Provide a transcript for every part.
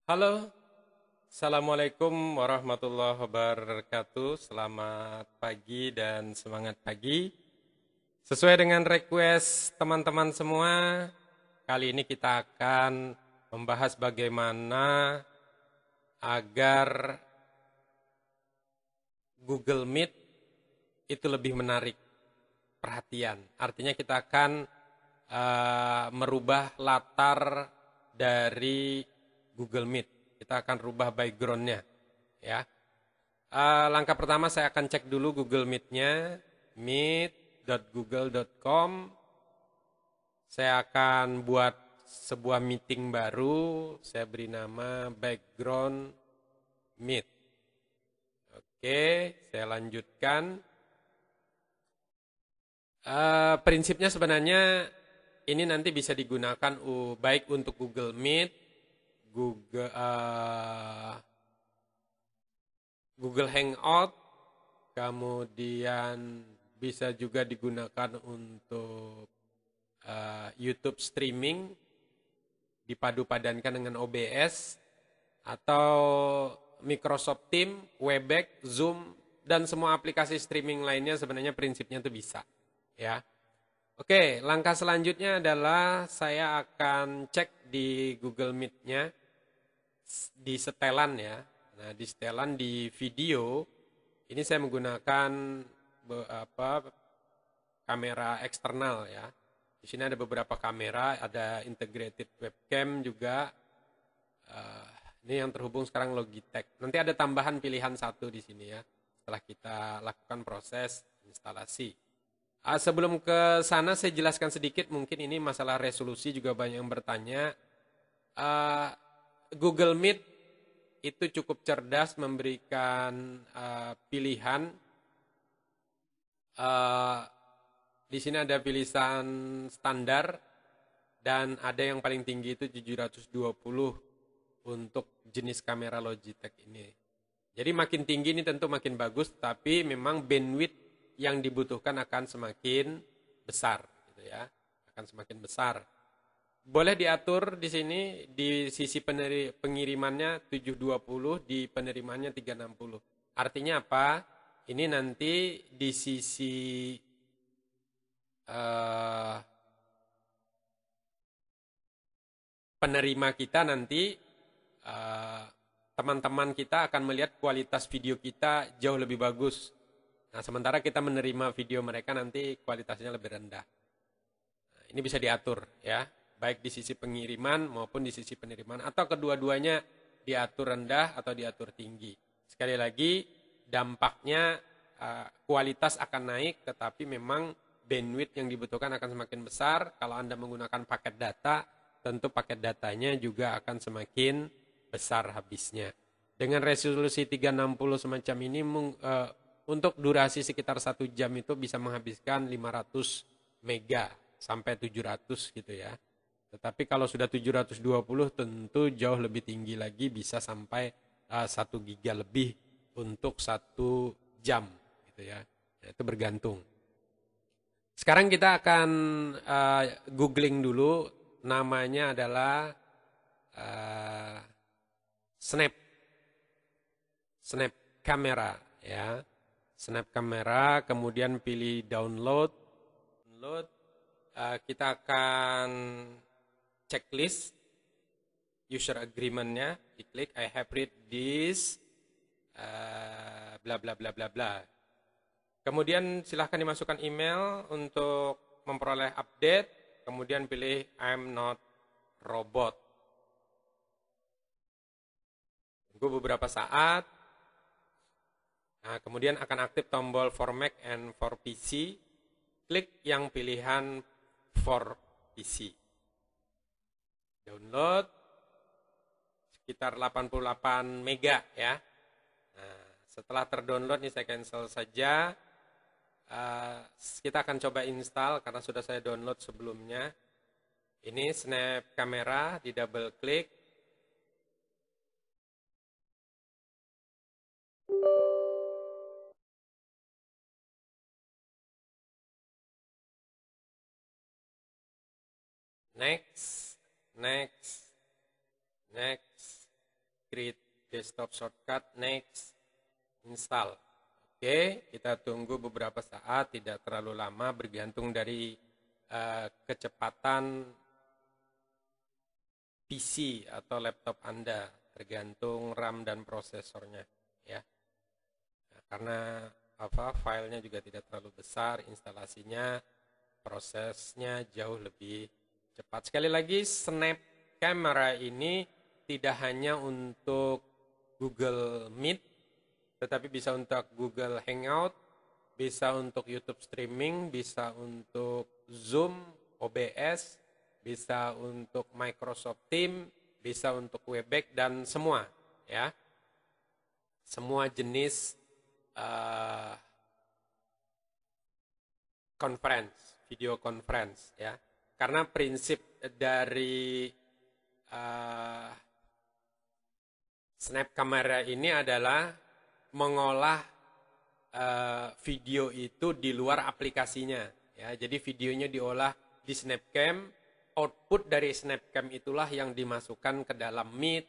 Halo, Assalamualaikum warahmatullahi wabarakatuh. Selamat pagi dan semangat pagi. Sesuai dengan request teman-teman semua, kali ini kita akan membahas bagaimana agar Google Meet itu lebih menarik perhatian. Artinya kita akan merubah latar dari Google Meet. Kita akan rubah backgroundnya, ya. Langkah pertama saya akan cek dulu Google Meet-nya, meet.google.com. Saya akan buat sebuah meeting baru, saya beri nama background meet. Oke, saya lanjutkan. Prinsipnya sebenarnya ini nanti bisa digunakan baik untuk Google Meet, Google Google Hangout, kemudian bisa juga digunakan untuk YouTube streaming, dipadu-padankan dengan OBS, atau Microsoft Teams, Webex, Zoom, dan semua aplikasi streaming lainnya sebenarnya prinsipnya itu bisa. Ya. Oke, langkah selanjutnya adalah saya akan cek di Google Meet-nya, di setelan ya. Nah, di setelan di video, ini saya menggunakan kamera eksternal ya. Di sini ada beberapa kamera, ada integrated webcam juga. Ini yang terhubung sekarang Logitech. Nanti ada tambahan pilihan satu di sini ya, setelah kita lakukan proses instalasi. Sebelum ke sana saya jelaskan sedikit, mungkin ini masalah resolusi juga banyak yang bertanya. Uh, Google Meet itu cukup cerdas memberikan pilihan. Uh, di sini ada pilihan standar dan ada yang paling tinggi itu 720 untuk jenis kamera Logitech ini. Jadi makin tinggi ini tentu makin bagus, tapi memang bandwidth yang dibutuhkan akan semakin besar, gitu ya, akan semakin besar. Boleh diatur di sini di sisi pengirimannya 720, di penerimaannya 360. Artinya apa? Ini nanti di sisi penerima kita nanti teman-teman kita akan melihat kualitas video kita jauh lebih bagus. Nah, sementara kita menerima video mereka nanti kualitasnya lebih rendah. Nah, ini bisa diatur ya, baik di sisi pengiriman maupun di sisi penerimaan, atau kedua-duanya diatur rendah atau diatur tinggi. Sekali lagi, dampaknya kualitas akan naik, tetapi memang bandwidth yang dibutuhkan akan semakin besar. Kalau Anda menggunakan paket data, tentu paket datanya juga akan semakin besar habisnya. Dengan resolusi 360 semacam ini, untuk durasi sekitar 1 jam itu bisa menghabiskan 500 mega sampai 700 gitu ya. Tetapi kalau sudah 720 tentu jauh lebih tinggi lagi, bisa sampai 1 giga lebih untuk 1 jam gitu ya. Nah, itu bergantung. Sekarang kita akan googling dulu, namanya adalah Snap. Snap kamera ya. Snap kamera, kemudian pilih download. Download. Kita akan checklist user agreement-nya, diklik I have read this bla bla bla bla bla. Kemudian silahkan dimasukkan email untuk memperoleh update, kemudian pilih I'm not robot. Tunggu beberapa saat. Nah, kemudian akan aktif tombol for Mac and for PC. Klik yang pilihan for PC. Download sekitar 88 mega ya. Nah, setelah terdownload ini saya cancel saja. Kita akan coba install karena sudah saya download sebelumnya. Ini Snap kamera, di double klik. Next, next, next. create desktop shortcut, next, install. Oke, kita tunggu beberapa saat, tidak terlalu lama, bergantung dari kecepatan PC atau laptop Anda, tergantung RAM dan prosesornya, ya. Nah, karena filenya juga tidak terlalu besar, instalasinya, prosesnya jauh lebih cepat. Sekali lagi, Snap Camera ini tidak hanya untuk Google Meet, tetapi bisa untuk Google Hangout, bisa untuk YouTube streaming, bisa untuk Zoom, OBS, bisa untuk Microsoft Teams, bisa untuk Webex, dan semua, ya. Semua jenis conference, video conference, ya. Karena prinsip dari Snap Camera ini adalah mengolah video itu di luar aplikasinya, ya. Jadi videonya diolah di Snapcam, output dari Snapcam itulah yang dimasukkan ke dalam Meet,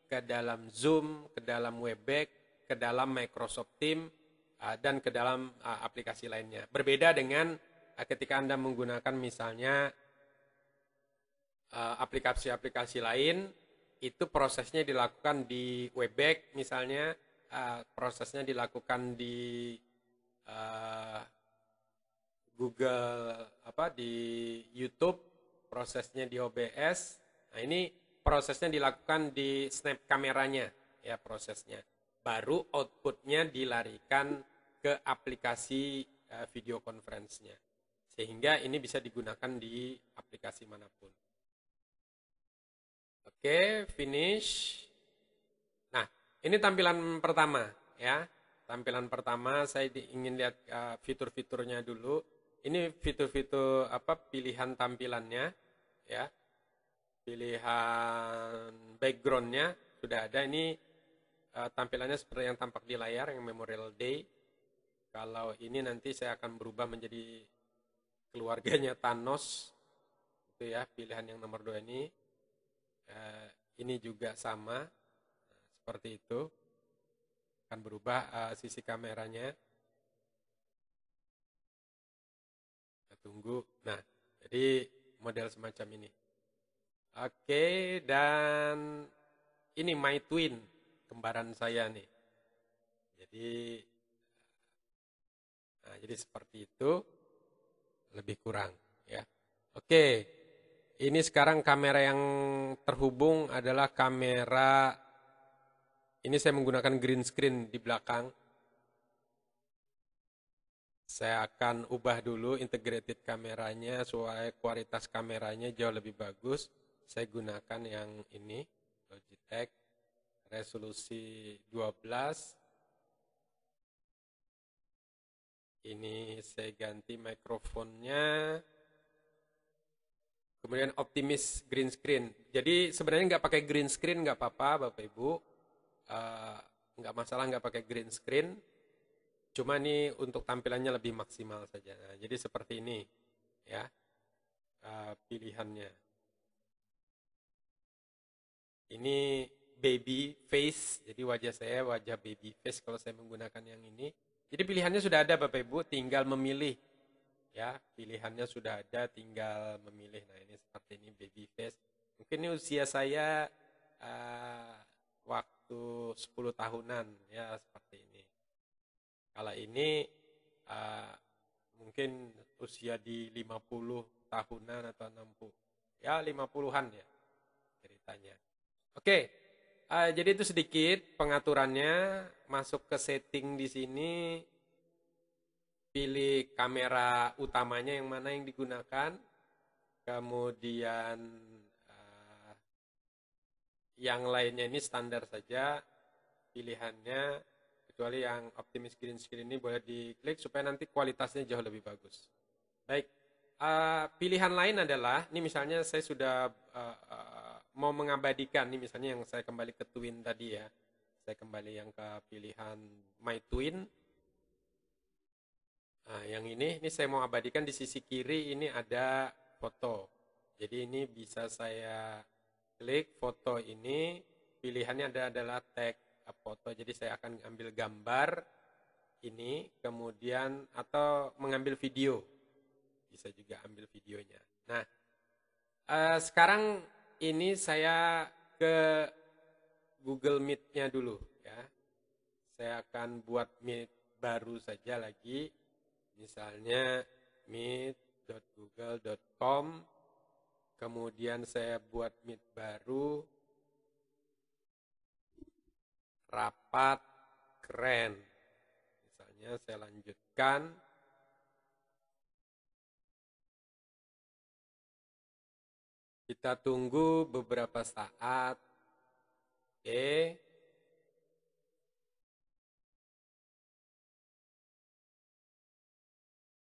ke dalam Zoom, ke dalam Webex, ke dalam Microsoft Teams, dan ke dalam aplikasi lainnya. Berbeda dengan ketika Anda menggunakan misalnya aplikasi-aplikasi lain, itu prosesnya dilakukan di Webex misalnya, prosesnya dilakukan di Google, di YouTube, prosesnya di OBS. Nah, ini prosesnya dilakukan di Snap kameranya, ya, prosesnya. Baru outputnya dilarikan ke aplikasi video conference-nya. Sehingga ini bisa digunakan di aplikasi manapun. Oke, finish. Nah, ini tampilan pertama, ya. Tampilan pertama saya ingin lihat fitur-fiturnya dulu. Ini fitur-fitur pilihan tampilannya, ya. Pilihan background-nya sudah ada. Ini tampilannya seperti yang tampak di layar, yang Memorial Day. Kalau ini nanti saya akan berubah menjadi keluarganya Thanos, itu ya, pilihan yang nomor 2 ini. Ini juga sama, seperti itu. Akan berubah sisi kameranya. Kita tunggu. Nah, jadi model semacam ini. Oke, dan ini My Twin, kembaran saya nih. Jadi seperti itu, lebih kurang, ya. Oke, ini sekarang kamera yang terhubung adalah kamera. Ini saya menggunakan green screen di belakang. Saya akan ubah dulu integrated kameranya supaya kualitas kameranya jauh lebih bagus. Saya gunakan yang ini, Logitech, resolusi 12. Ini saya ganti mikrofonnya. Kemudian optimis green screen. Jadi sebenarnya nggak pakai green screen nggak apa-apa, Bapak Ibu. Nggak masalah nggak pakai green screen. Cuma ini untuk tampilannya lebih maksimal saja. Nah, jadi seperti ini, ya, pilihannya. Ini baby face, jadi wajah saya wajah baby face kalau saya menggunakan yang ini. Jadi pilihannya sudah ada, Bapak Ibu, tinggal memilih. Ya, pilihannya sudah ada, tinggal memilih. Nah, ini seperti ini baby face. Mungkin ini usia saya waktu 10 tahunan, ya, seperti ini. Kalau ini mungkin usia di 50 tahunan atau 60. Ya, 50-an ya ceritanya. Oke, jadi itu sedikit pengaturannya. Masuk ke setting di sini. Pilih kamera utamanya yang mana yang digunakan. Kemudian yang lainnya ini standar saja pilihannya. Kecuali yang optimis green screen ini boleh diklik supaya nanti kualitasnya jauh lebih bagus. Baik, pilihan lain adalah, ini misalnya saya sudah mau mengabadikan, ini misalnya yang saya kembali ke Twin tadi ya. Saya kembali yang ke pilihan My Twin. Nah, yang ini saya mau abadikan di sisi kiri ini ada foto. Jadi ini bisa saya klik foto ini. pilihannya adalah tag foto. Jadi saya akan ambil gambar ini, kemudian atau mengambil video. Bisa juga ambil videonya. Nah, sekarang ini saya ke Google Meet-nya dulu ya. Saya akan buat Meet baru saja lagi. Misalnya meet.google.com. Kemudian saya buat Meet baru. Rapat keren. Misalnya saya lanjutkan. Kita tunggu beberapa saat. Oke.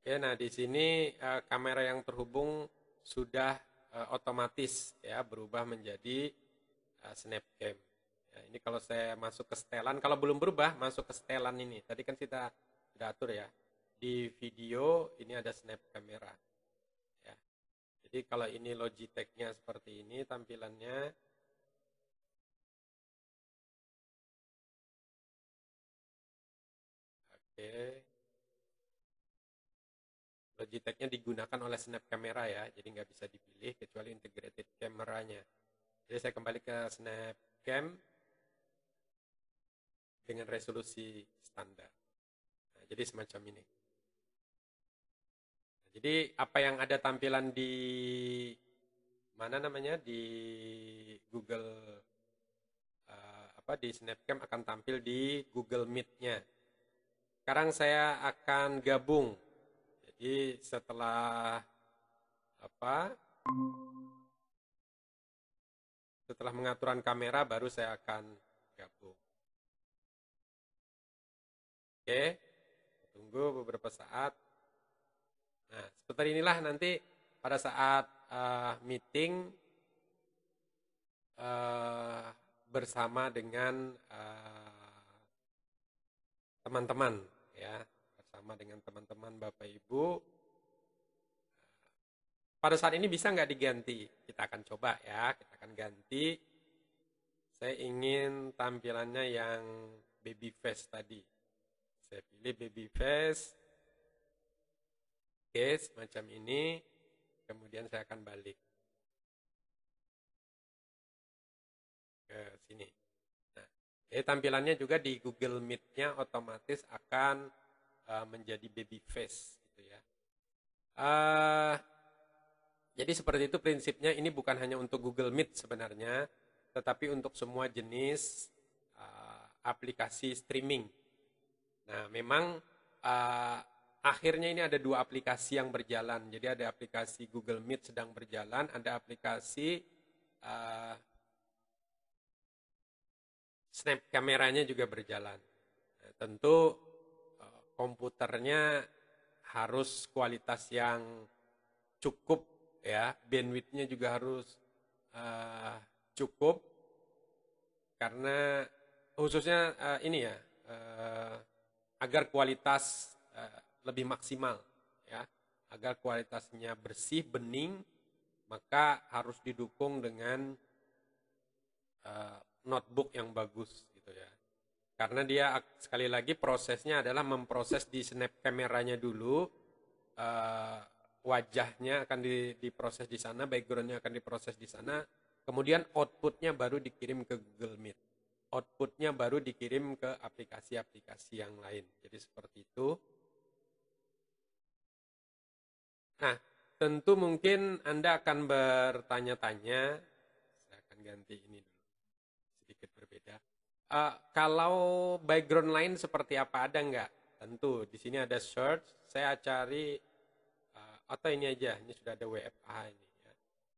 Oke, nah di sini kamera yang terhubung sudah otomatis ya berubah menjadi Snapcam. Ya, ini kalau saya masuk ke setelan, kalau belum berubah masuk ke setelan ini. Tadi kan kita sudah atur ya. Di video ini ada snap kamera. Ya. Jadi kalau ini Logitech-nya seperti ini tampilannya. Oke. Logitech-nya digunakan oleh snap kamera ya. Jadi nggak bisa dipilih kecuali integrated kameranya. Jadi saya kembali ke Snapcam dengan resolusi standar. Nah, jadi semacam ini. Nah, jadi apa yang ada tampilan di mana namanya di Google di Snapcam akan tampil di Google Meet-nya. Sekarang saya akan gabung. Jadi setelah setelah pengaturan kamera baru saya akan gabung. Oke, tunggu beberapa saat. Nah, seperti inilah nanti pada saat meeting bersama dengan teman-teman ya, bersama dengan teman-teman Bapak Ibu. Pada saat ini bisa nggak diganti? Kita akan coba ya, kita akan ganti. Saya ingin tampilannya yang baby face tadi. Saya pilih baby face. Oke, semacam ini. Kemudian saya akan balik ke sini. Nah, jadi tampilannya juga di Google Meet-nya otomatis akan menjadi baby face gitu ya. Jadi seperti itu prinsipnya. Ini bukan hanya untuk Google Meet sebenarnya, tetapi untuk semua jenis aplikasi streaming. Nah, memang akhirnya ini ada dua aplikasi yang berjalan. Jadi ada aplikasi Google Meet sedang berjalan, ada aplikasi Snap kameranya juga berjalan. Nah, tentu komputernya harus kualitas yang cukup ya, bandwidth-nya juga harus cukup karena khususnya ini ya agar kualitas lebih maksimal ya, agar kualitasnya bersih, bening, maka harus didukung dengan notebook yang bagus gitu ya. Karena dia sekali lagi prosesnya adalah memproses di snap kameranya dulu, wajahnya akan diproses di sana, backgroundnya akan diproses di sana, kemudian outputnya baru dikirim ke Google Meet. Outputnya baru dikirim ke aplikasi-aplikasi yang lain. Jadi seperti itu. Nah, tentu mungkin Anda akan bertanya-tanya, saya akan ganti ini dulu, sedikit berbeda. Kalau background lain seperti apa, ada nggak? Tentu, di sini ada search, saya cari, atau ini aja, ini sudah ada WFH ini. Ya.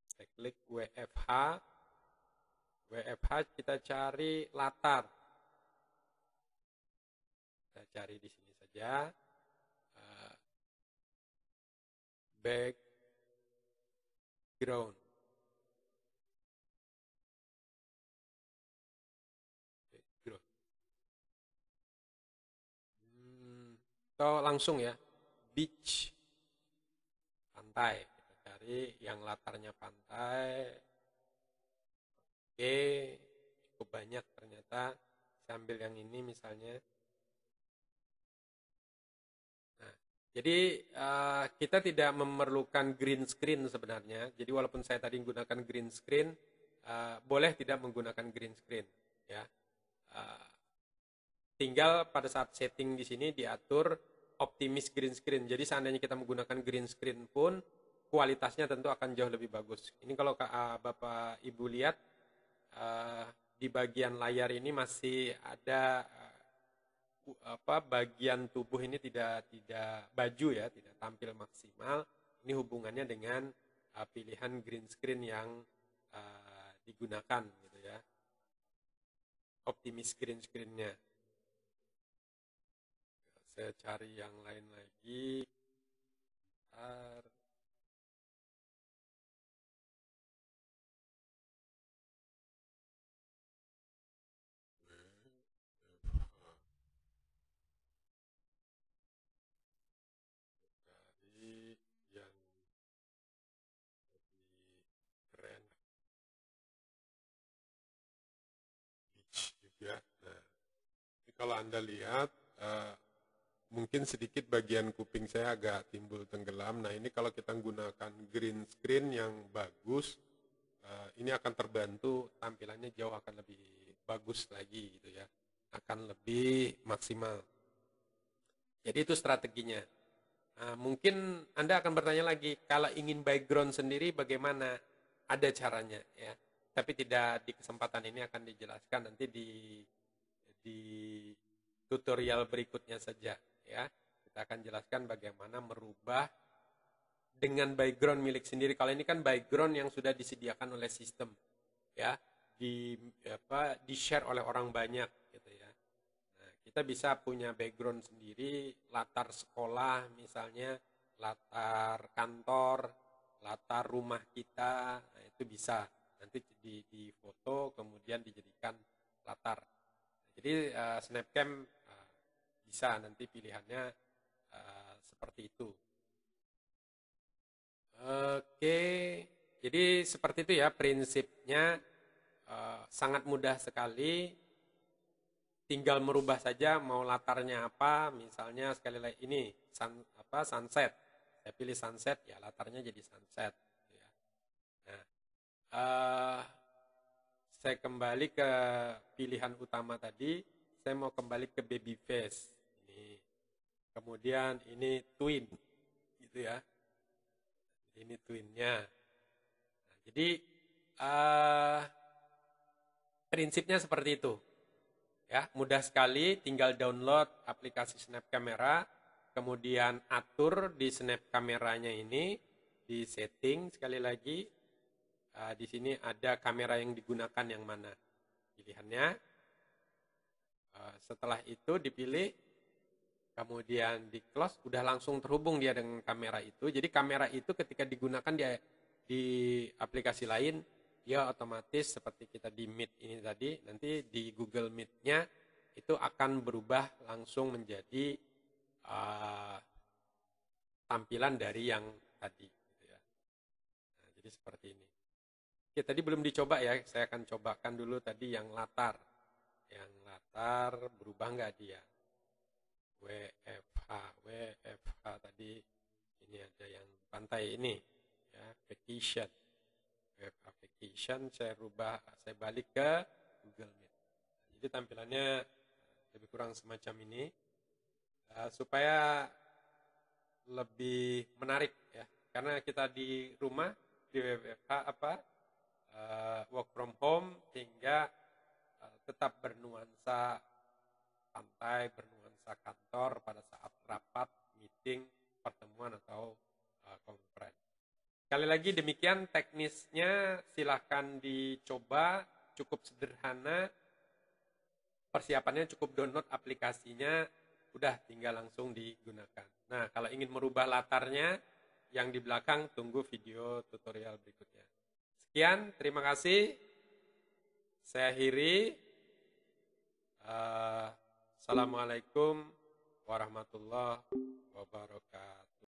Saya klik WFH, WFH kita cari latar. Kita cari di sini saja. Background. Atau langsung ya, beach, pantai. Kita cari yang latarnya pantai. Oke, cukup banyak ternyata. Saya ambil yang ini misalnya. Nah, jadi kita tidak memerlukan green screen sebenarnya. Jadi walaupun saya tadi menggunakan green screen, boleh tidak menggunakan green screen, ya. Tinggal pada saat setting di sini diatur optimis green screen. Jadi seandainya kita menggunakan green screen pun kualitasnya tentu akan jauh lebih bagus. Ini kalau Bapak Ibu lihat di bagian layar ini masih ada bagian tubuh ini tidak baju ya, tidak tampil maksimal. Ini hubungannya dengan pilihan green screen yang digunakan gitu ya. Optimis green screen-nya. Saya cari yang lain lagi. Cari yang lebih keren. Beach juga. Nah, ini kalau Anda lihat, mungkin sedikit bagian kuping saya agak timbul tenggelam. Nah, ini kalau kita menggunakan green screen yang bagus, ini akan terbantu, tampilannya jauh akan lebih bagus lagi gitu ya. Akan lebih maksimal. Jadi itu strateginya. Nah, mungkin Anda akan bertanya lagi, kalau ingin background sendiri bagaimana? Ada caranya ya. Tapi tidak di kesempatan ini akan dijelaskan, nanti di tutorial berikutnya saja ya. Kita akan jelaskan bagaimana merubah dengan background milik sendiri. Kalau ini kan background yang sudah disediakan oleh sistem ya, di share oleh orang banyak gitu ya. Nah, kita bisa punya background sendiri, latar sekolah misalnya, latar kantor, latar rumah kita, nah, itu bisa nanti di foto kemudian dijadikan latar. Jadi Snapcam bisa nanti pilihannya seperti itu. Oke, jadi seperti itu ya prinsipnya, sangat mudah sekali. Tinggal merubah saja mau latarnya apa, misalnya sekali lagi ini sunset. Saya pilih sunset, ya latarnya jadi sunset. Ya. Nah, saya kembali ke pilihan utama tadi. Saya mau kembali ke baby face. Ini. Kemudian ini twin, gitu ya. Ini twinnya. Nah, jadi prinsipnya seperti itu. Ya, mudah sekali, tinggal download aplikasi Snap Camera, kemudian atur di Snap Kameranya ini, di setting sekali lagi. Di sini ada kamera yang digunakan yang mana pilihannya. Setelah itu dipilih, kemudian di close, udah langsung terhubung dia dengan kamera itu. Jadi kamera itu ketika digunakan di aplikasi lain, dia otomatis seperti kita di Meet ini tadi, nanti di Google Meet-nya itu akan berubah langsung menjadi tampilan dari yang tadi. Gitu ya. Nah, jadi seperti ini. Oke, tadi belum dicoba ya, saya akan cobakan dulu tadi yang latar. Yang latar berubah nggak dia? WFH tadi, ini ada yang pantai ini, ya, vacation. Vacation saya balik ke Google Meet. Jadi tampilannya lebih kurang semacam ini, supaya lebih menarik ya, karena kita di rumah di WFH work from home, sehingga tetap bernuansa pantai, bernuansa kantor pada saat rapat, meeting, pertemuan atau conference. Sekali lagi demikian teknisnya, silahkan dicoba, cukup sederhana, persiapannya cukup download aplikasinya, udah tinggal langsung digunakan. Nah, kalau ingin merubah latarnya, yang di belakang tunggu video tutorial berikutnya. Sekian, terima kasih. Saya akhiri. Assalamualaikum warahmatullahi wabarakatuh.